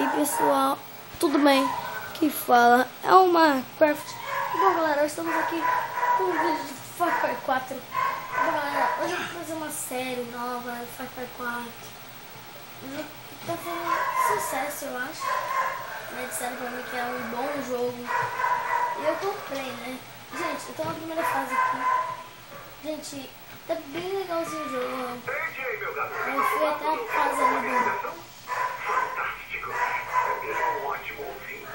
aí pessoal, tudo bem? Quem fala é o Minecraft. Bom galera, estamos aqui com um vídeo de Far Cry 4. Bom galera, hoje eu vou fazer uma série nova de Far Cry 4. O jogo que tá fazendo sucesso, eu acho, né? Disseram pra mim que é um bom jogo e eu comprei, né? Gente, eu tô na primeira fase aqui. Gente, tá bem legalzinho o jogo. Eu fui até a fase ali do... Fantástico. É mesmo um ótimo ouvinte.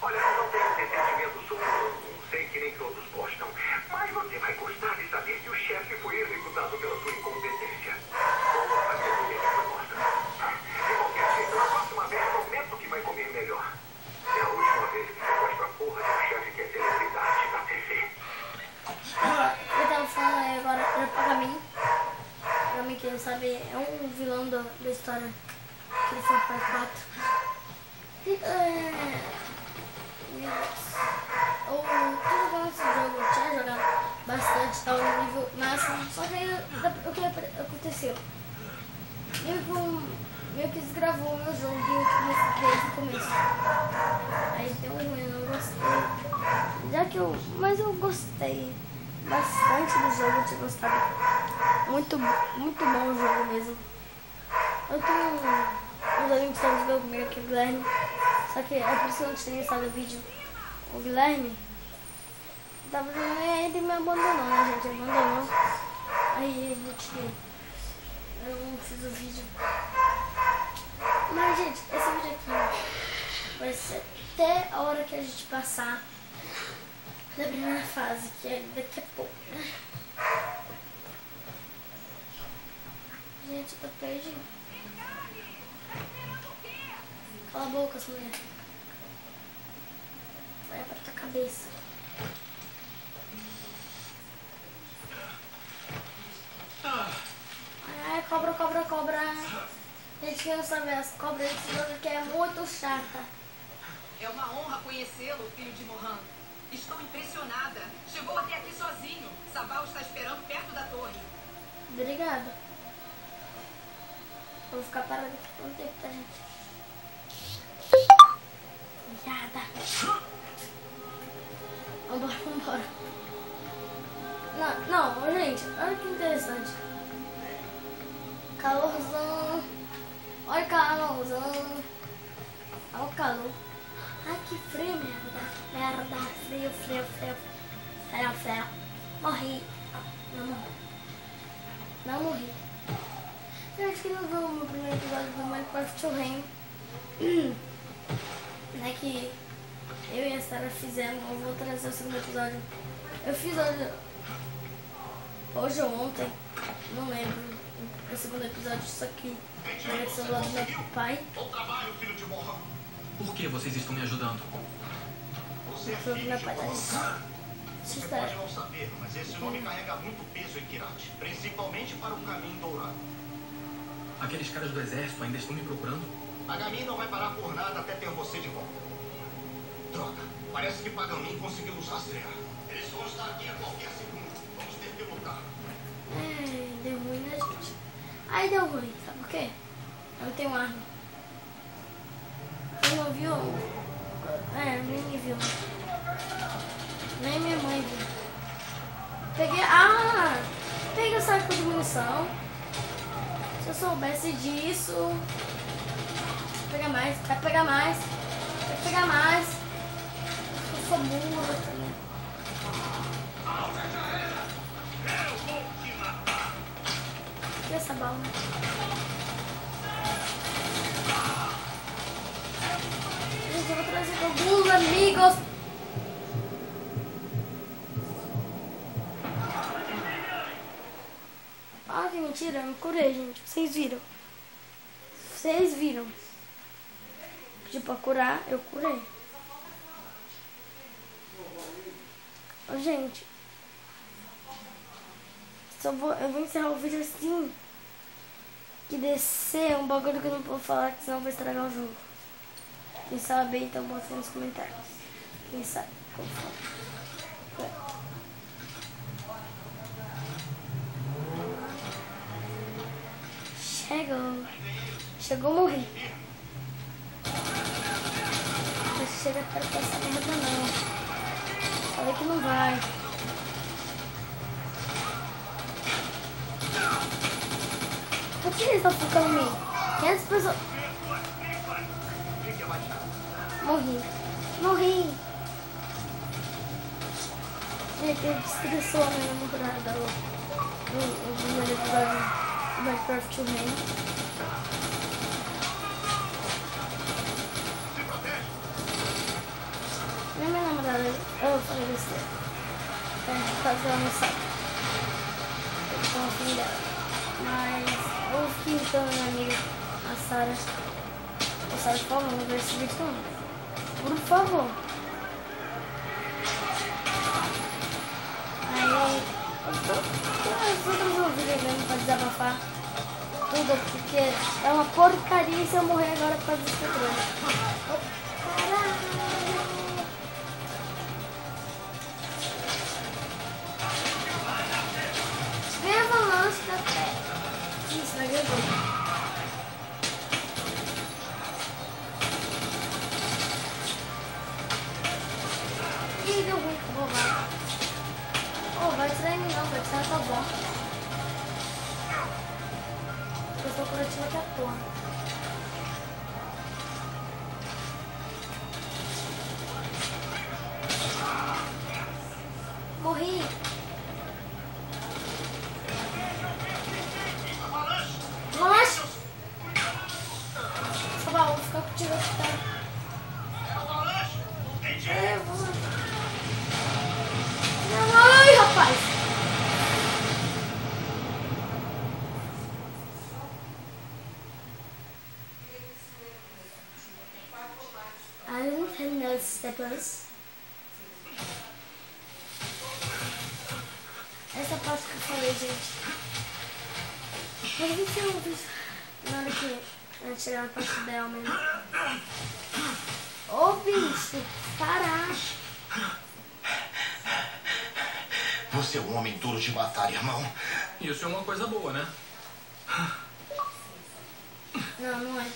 Olha, eu não tenho entendimento sobre o jogo. Sei que nem todos gostam. Mas você vai gostar de saber que o chefe foi executado pela sua incompetência. Boa, a minha foi morta. De qualquer jeito, na próxima vez prometo que vai comer melhor. É a última vez que você mostra a porra de um chefe que é celebridade na TV. Eu tava falando aí agora pra mim. Pra mim, quem não sabe, é um vilão da história que ele foi Far Cry 4. Meu Deus. Eu tô jogando esse jogo, eu tinha jogado bastante, tava no nível máximo, só que aí o que aconteceu? Meio que desgravou o meu jogo desde o começo. Aí deu ruim, eu não gostei. Mas eu gostei bastante do jogo, eu tinha gostado. Muito bom o jogo mesmo. Eu tenho uns amigos que estão jogando comigo aqui, o Guilherme. Só que é por isso que eu não tinha gostado do vídeo. O Guilherme tava jogando e ele me abandonou, né, gente? Ele abandonou. Aí eu não fiz o vídeo. Mas, gente, esse vídeo aqui vai ser até a hora que a gente passar da primeira fase, que é daqui a pouco, né? Gente, eu tô perdido. Cala a boca, sua mulher. Vai pra tua cabeça. Ai, cobra. Gente, quem não sabe, as cobras desse jogo aqui é muito chata. É uma honra conhecê-lo, filho de Mohan. Estou impressionada. Chegou até aqui sozinho. Sabal está esperando perto da torre. Obrigada. Vou ficar parada aqui por um tempo, tá, gente? Viada. Vambora. Não, gente, olha que interessante. Calorzão. Olha o calorzão. Olha o calor. Ai, que frio, merda. Frio. Morri. Não morri. Gente, que não viu o meu primeiro episódio do Minecraft Rain, né, que eu e a Sarah fizemos. Eu vou trazer o segundo episódio. Eu fiz hoje ou ontem, não lembro, o segundo episódio, só que na versão lá do meu pai. Bom trabalho, filho de Mohan. Por que vocês estão me ajudando? Você é Foi o filho meu de pai. Mohan. Você Está. pode não saber, mas esse nome carrega muito peso em Kyrat, principalmente para o Caminho Dourado. Aqueles caras do exército ainda estão me procurando? A Gamin não vai parar por nada até ter você de volta. Droga, parece que Pagamin conseguiu nos rastrear. Eles vão estar aqui a qualquer segundo. Vamos ter que lutar. Deu ruim, né, gente? Aí deu ruim, sabe por quê? Eu não tenho arma. Quem não viu? Nem me viu. Nem minha mãe viu. Peguei o saco de munição. Se eu soubesse disso... Vai pegar mais. Eu sou burra também. Eu vou te matar. E essa bala? Gente, eu vou trazer alguns amigos. Ah, que mentira, eu me curei, gente. Vocês viram. Pedi pra curar, eu curei. Ô, gente. Eu vou encerrar o vídeo assim. Que descer é um bagulho que eu não vou falar, que senão eu vou estragar o jogo. Quem sabe, então bota aí nos comentários. Quem sabe como fala. Chegou, morri. chega perto dessa merda não. Falei que não vai. Por que eles estão focando em mim? 500 pessoas. Morri. Morri. Gente, ele destroçou a minha namorada. O primeiro episódio do Minecraft Rei. Não é minha namorada. Eu falei besteira. É, quase ela não sabe. Eu tô afim dela. Mas eu fiquei irritando minha amiga, a Sarah. A Sarah, por favor, não veja esse vídeo não. Por favor. Aí eu tô resolvendo mesmo pra desabafar tudo, porque é uma porcaria se eu morrer agora por causa dos petróleo. Caralho! Vem avalanche da terra. Isso, vai ver. Ih, deu ruim, acabou, vai. Oh, vai tirar ele não, vai tirar tá bom. Eu tô coletiva aqui à toa. Morri. Nossa! Só vou ficar contigo aqui. Eu vou. Ai, rapaz! I don't have no steppers. Essa parte que eu falei, gente. Mas vi que eu vi na hora que a gente chegar na parte dela mesmo. Ô, bicho! Parar! Você é um homem duro de matar, irmão. Isso é uma coisa boa, né? Não, não é.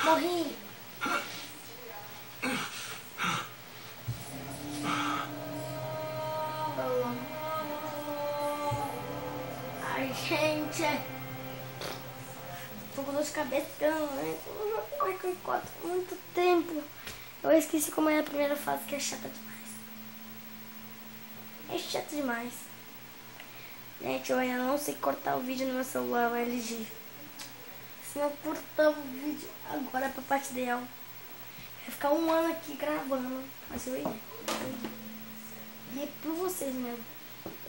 Morri. Ai, gente. Tô com dor de cabeça, né? Ai, que encontro muito tempo. Eu esqueci como é a primeira fase, que é chata demais. É chato demais. Gente, eu ainda não sei cortar o vídeo no meu celular, o LG. Se eu cortar o vídeo agora pra parte dela, vai ficar um ano aqui gravando. Mas eu ia. E é por vocês mesmo.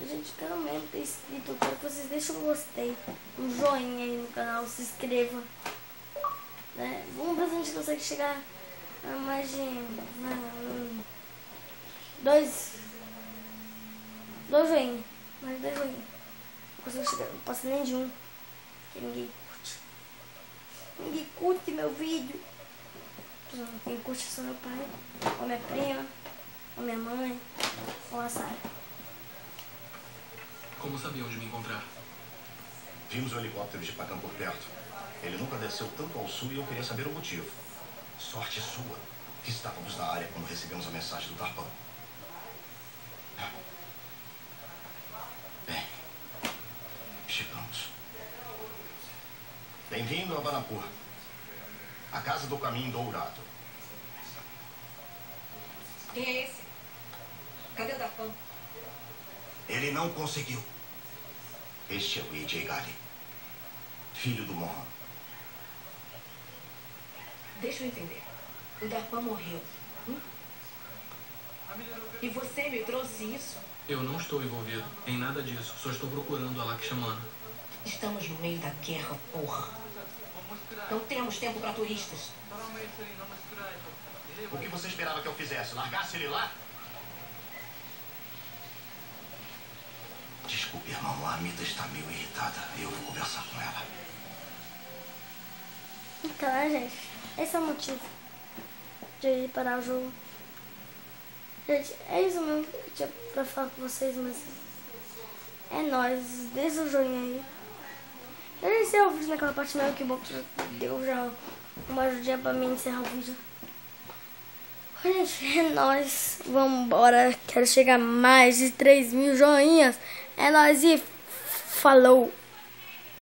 Gente, quero mesmo ter inscrito. Eu quero que vocês deixem um gostei, um joinha aí no canal, se inscreva. Né? Vamos ver se a gente consegue chegar a mais de... Dois joinhas. Mais 2 joinhas. Não consigo chegar, não passa nem de um. Porque ninguém curte. Ninguém curte meu vídeo. Quem curte é só meu pai, ou minha prima, ou minha mãe, ou a Sarah. Como sabia onde me encontrar? Vimos o helicóptero de Pagan por perto. Ele nunca desceu tanto ao sul e eu queria saber o motivo. Sorte sua, que estávamos na área quando recebemos a mensagem do Darpan. Bem, chegamos. Bem-vindo a Banapur, a casa do caminho dourado. Quem é esse? Cadê o Darpan? Ele não conseguiu. Este é o E.J. Gali, filho do Mohan. Deixa eu entender. O Darpan morreu. E você me trouxe isso? Eu não estou envolvido em nada disso. Só estou procurando a Lakshmana. Estamos no meio da guerra, porra. Não temos tempo para turistas. O que você esperava que eu fizesse? Largasse ele lá? Desculpe, irmão. A Amita está meio irritada. Eu vou conversar com ela. Então, né, gente? Esse é o motivo de parar o jogo. Gente, é isso mesmo que eu tinha pra falar com vocês, mas é nóis. Deixa o joinha aí. Eu já encerro o vídeo naquela parte mesmo, que bom que deu já uma ajudinha pra mim encerrar o vídeo. Gente, é nóis. Vambora. Quero chegar a mais de 3.000 joinhas. É nóis e falou.